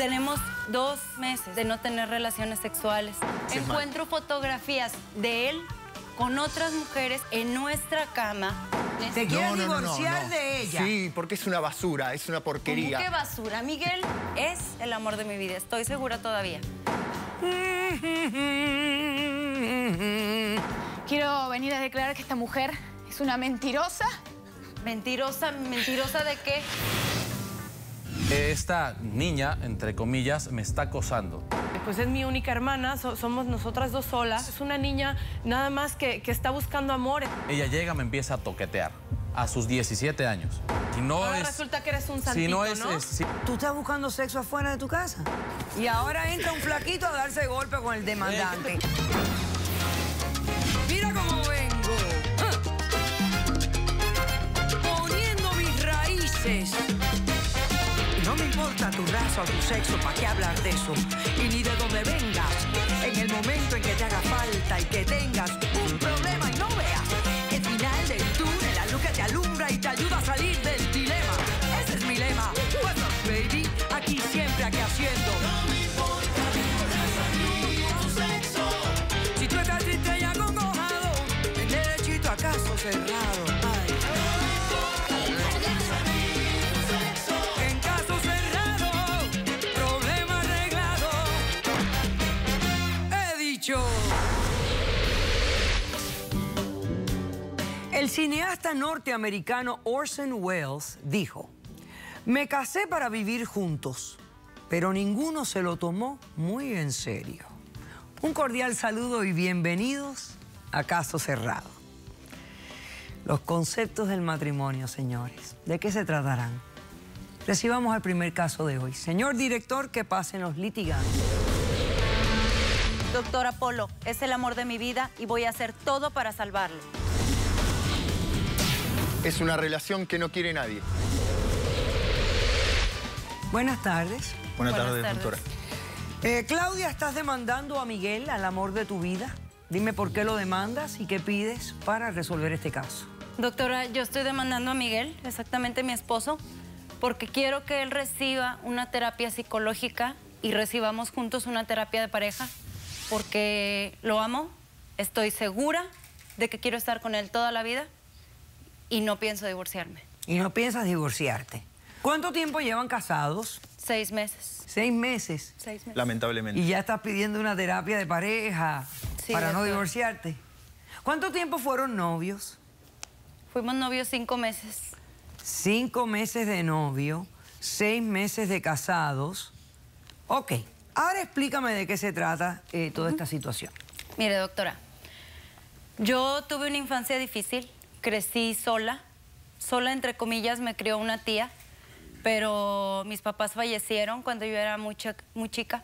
Tenemos 2 meses de no tener relaciones sexuales. Encuentro fotografías de él con otras mujeres en nuestra cama. ¿Te quieres divorciar de ella? Sí, porque es una basura, es una porquería. ¿Cómo que basura? Miguel es el amor de mi vida, estoy segura todavía. Quiero venir a declarar que esta mujer es una mentirosa. ¿Mentirosa? ¿Mentirosa de qué? Esta niña, entre comillas, me está acosando. Pues es mi única hermana, somos nosotras dos solas. Es una niña nada más que está buscando amor. Ella llega, me empieza a toquetear a sus 17 años. Si no Ahora es... resulta que eres un santito, si no es, ¿no? si... Tú estás buscando sexo afuera de tu casa. Y ahora entra un flaquito a darse golpe con el demandante. Mira cómo vengo. Poniendo mis raíces. No me importa tu raza o tu sexo, ¿para qué hablar de eso? Y ni de dónde vengas. En el momento en que te haga falta y que tengas un problema y no veas el final del túnel, la luz que te alumbra y te ayuda a salir del dilema. Ese es mi lema. What's up, baby? Aquí siempre, aquí haciendo. No me importa tu raza ni tu sexo. Si tú estás triste y acongojado, en derechito a caso cerrado. Ay. El cineasta norteamericano Orson Welles dijo: me casé para vivir juntos, pero ninguno se lo tomó muy en serio. Un cordial saludo y bienvenidos a Caso Cerrado. Los conceptos del matrimonio, señores, ¿de qué se tratarán? Recibamos al primer caso de hoy. Señor director, que pasen los litigantes. Doctor Apolo, es el amor de mi vida y voy a hacer todo para salvarlo. Es una relación que no quiere nadie. Buenas tardes. Buenas tardes, doctora. Claudia, estás demandando a Miguel, al amor de tu vida. Dime por qué lo demandas y qué pides para resolver este caso. Doctora, yo estoy demandando a Miguel, exactamente mi esposo, porque quiero que él reciba una terapia psicológica y recibamos juntos una terapia de pareja, porque lo amo, estoy segura de que quiero estar con él toda la vida y no pienso divorciarme. ¿Y no piensas divorciarte? ¿Cuánto tiempo llevan casados? 6 meses. 6 meses. 6 meses. Lamentablemente. Y ya estás pidiendo una terapia de pareja para no doctor. divorciarte. ¿Cuánto tiempo fueron novios? Fuimos novios 5 meses. 5 meses de novio, 6 meses de casados. Ok, ahora explícame de qué se trata toda esta situación. Mire, doctora, yo tuve una infancia difícil, crecí sola entre comillas, me crió una tía, pero mis papás fallecieron cuando yo era muy chica.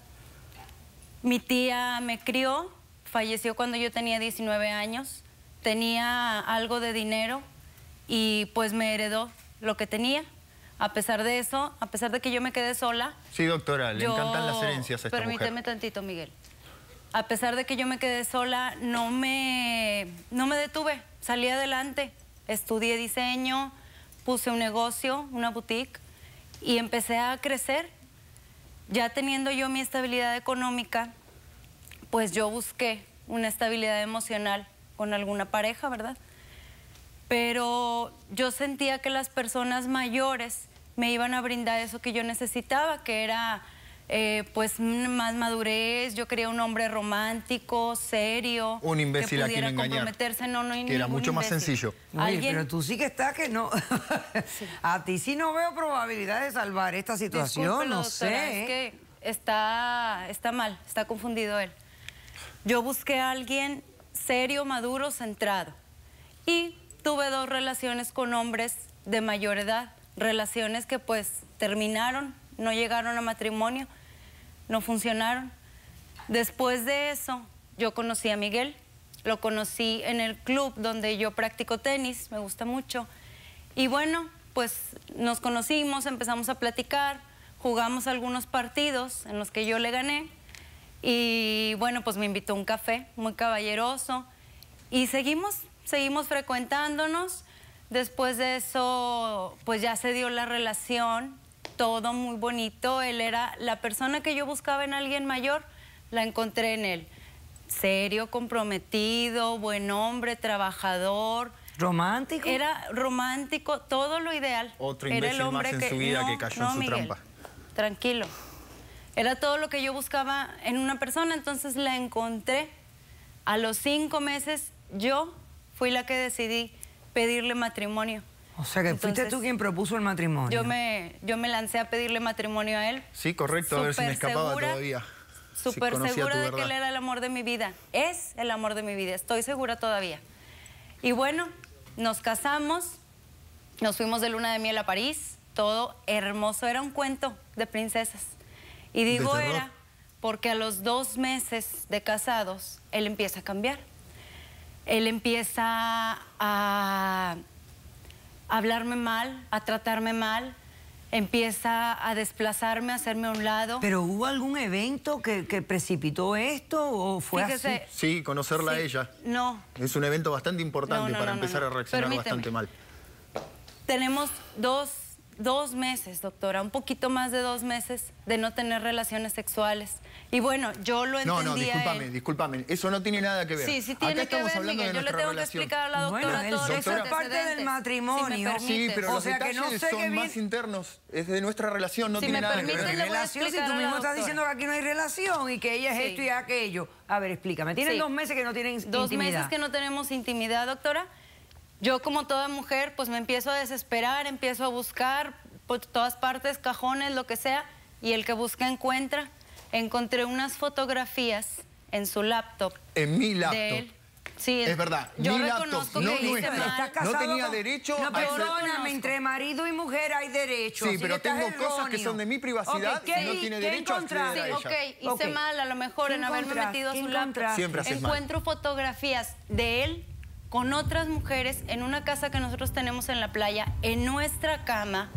Mi tía me crió, falleció cuando yo tenía 19 años, tenía algo de dinero y pues me heredó lo que tenía. A pesar de eso, a pesar de que yo me quedé sola... Sí, doctora, le encantan las herencias a esta Permíteme mujer. tantito, Miguel. A pesar de que yo me quedé sola, no me detuve, salí adelante. Estudié diseño, puse un negocio, una boutique, y empecé a crecer. Ya teniendo yo mi estabilidad económica, pues yo busqué una estabilidad emocional con alguna pareja, ¿verdad? Pero yo sentía que las personas mayores me iban a brindar eso que yo necesitaba, que era pues más madurez. Yo quería un hombre romántico, serio, un imbécil que a quien pudiera engañar, comprometerse. No que era mucho más sencillo. Oye, pero tú sí que estás que no... Sí. A ti sí no veo probabilidad de salvar esta situación, Discúlpelo, no doctora, sé. es que está mal, está confundido él. Yo busqué a alguien serio, maduro, centrado. Y tuve 2 relaciones con hombres de mayor edad. Relaciones que pues terminaron, no llegaron a matrimonio, no funcionaron. Después de eso, yo conocí a Miguel. Lo conocí en el club donde yo practico tenis, me gusta mucho. Y bueno, pues nos conocimos, empezamos a platicar, jugamos algunos partidos en los que yo le gané. Y bueno, pues me invitó a un café, muy caballeroso. Y seguimos frecuentándonos. Después de eso, pues ya se dio la relación. todo muy bonito. Él era la persona que yo buscaba en alguien mayor, la encontré en él. Serio, comprometido, buen hombre, trabajador. ¿Romántico? Era romántico, todo lo ideal. Otro era imbécil el hombre más en su vida que cayó en su Miguel, trampa. Tranquilo. Era todo lo que yo buscaba en una persona, entonces la encontré. A los 5 meses yo fui la que decidí pedirle matrimonio. O sea, que fuiste Entonces, tú quien propuso el matrimonio. Yo me lancé a pedirle matrimonio a él. Sí, correcto, a ver si me escapaba todavía. Súper segura de que él era el amor de mi vida. Es el amor de mi vida, estoy segura todavía. Y bueno, nos casamos, nos fuimos de luna de miel a París, todo hermoso, era un cuento de princesas. Y digo ¿De terror? era porque a los 2 meses de casados, él empieza a cambiar. Él empieza a hablarme mal, a tratarme mal, empieza a desplazarme, a hacerme a un lado. ¿Pero hubo algún evento que precipitó esto o fue Fíjese, así? Sí, conocerla a sí, ella. No. Es un evento bastante importante para empezar a reaccionar Permíteme. bastante mal. Tenemos dos meses, doctora, un poquito más de 2 meses de no tener relaciones sexuales. Y bueno, yo lo entendía. No, discúlpame. Eso no tiene nada que ver. Sí, sí tiene Acá que estamos ver, hablando Miguel. de Yo le nuestra tengo relación. que explicar a la doctora Bueno, todos los eso es parte antecedentes, del matrimonio. si me Sí, permites. pero los O sea, que no detalles sé qué son bien- más internos. Es de nuestra relación, no Si tiene me nada que permiten, ver. le voy a Relación, si explicar tú a la mismo estás doctora. diciendo que aquí no hay relación y que ella es Sí. esto y aquello. A ver, explícame. Tienen Sí. 2 meses que no tienen 2 intimidad. meses que no tenemos intimidad, doctora. Yo, como toda mujer, pues me empiezo a desesperar, empiezo a buscar por todas partes, cajones, lo que sea, y el que busca encuentra. Encontré unas fotografías en su laptop. En mi laptop. De él. Sí, Es verdad, yo mi reconozco laptop, que no hice nuestra. mal. ¿Estás casado No tenía con- derecho No, a hacer- perdóname, reconozco. entre marido y mujer hay derecho. Sí, así pero que estás tengo cosas que erróneo. son de mi privacidad Ok, y no tiene derecho a acceder a Sí, ella. ok, hice Ok. mal a lo mejor ¿Qué en haberme encontraste? metido a ¿Qué su laptop. encontraste? Siempre haces mal. Encuentro fotografías de él con otras mujeres en una casa que nosotros tenemos en la playa, en nuestra cama,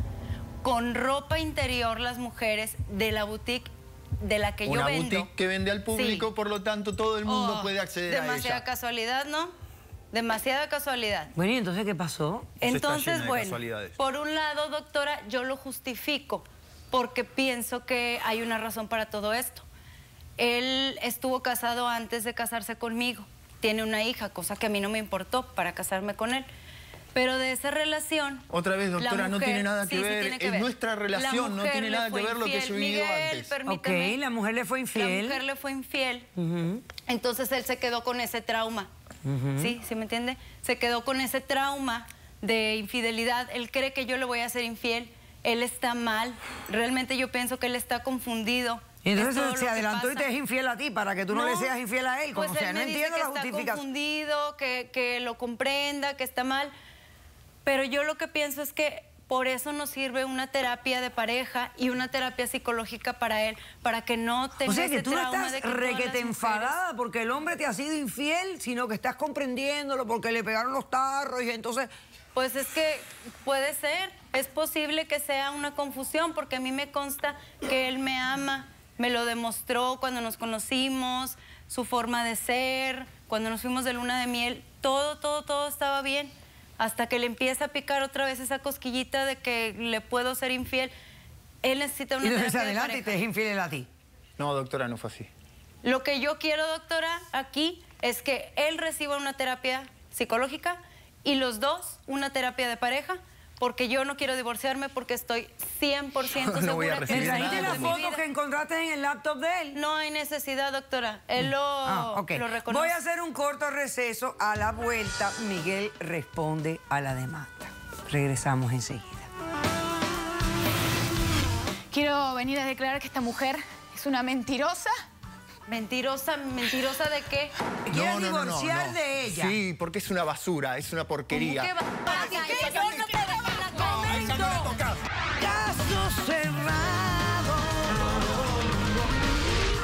con ropa interior las mujeres de la boutique de la que yo Una vendo. boutique que vende al público, Sí. por lo tanto todo el mundo Oh, puede acceder a demasiada ella. casualidad, ¿no? Demasiada casualidad. Bueno, ¿y entonces qué pasó? está llena Entonces, de bueno, casualidades. por un lado, doctora, yo lo justifico porque pienso que hay una razón para todo esto. Él estuvo casado antes de casarse conmigo, tiene una hija, cosa que a mí no me importó para casarme con él. Pero de esa relación... Otra vez, doctora, la no mujer- tiene nada que sí, sí ver. tiene que Es ver. nuestra relación, La no mujer tiene le nada que fue ver lo que infiel. yo he vivido Miguel, antes. permíteme. Ok, la mujer le fue La infiel. mujer le fue infiel. Entonces él se quedó con ese trauma. ¿Sí? ¿Sí me entiende? Se quedó con ese trauma de infidelidad. Él cree que yo le voy a ser infiel. Él está mal. Realmente yo pienso que él está confundido. Y Es entonces todo él se lo que adelantó y pasa. te es infiel a ti para que tú no le seas infiel a él. Como, Pues o sea, él no me dice entiendo que la está justificación. confundido, que lo comprenda, que está mal. Pero yo lo que pienso es que por eso nos sirve una terapia de pareja y una terapia psicológica para él, para que no tenga O sea, que ese tú no trauma estás de que todas requete las mujeres- enfadada porque el hombre te ha sido infiel, sino que estás comprendiéndolo porque le pegaron los tarros y entonces... Pues es que puede ser, es posible que sea una confusión, porque a mí me consta que él me ama, me lo demostró cuando nos conocimos, su forma de ser, cuando nos fuimos de luna de miel, todo estaba bien, hasta que le empieza a picar otra vez esa cosquillita de que le puedo ser infiel. Él necesita una Y entonces se terapia de adelanta y pareja. te es infiel a ti. No, doctora, no fue así. Lo que yo quiero, doctora, aquí es que él reciba una terapia psicológica y los dos una terapia de pareja, porque yo no quiero divorciarme porque estoy 100% segura No voy a que ¿Me recibir es el trajiste amor las de mi fotos vida. que encontraste en el laptop de él? No hay necesidad, doctora. Él lo Ok. reconoce. Voy a hacer un corto receso. A la vuelta, Miguel responde a la demanda. Regresamos enseguida. Quiero venir a declarar que esta mujer es una mentirosa. Mentirosa, ¿mentirosa de qué? ¿Quieres divorciar de ella? Sí, porque es una basura, es una porquería. ¿Qué va- ¿Qué es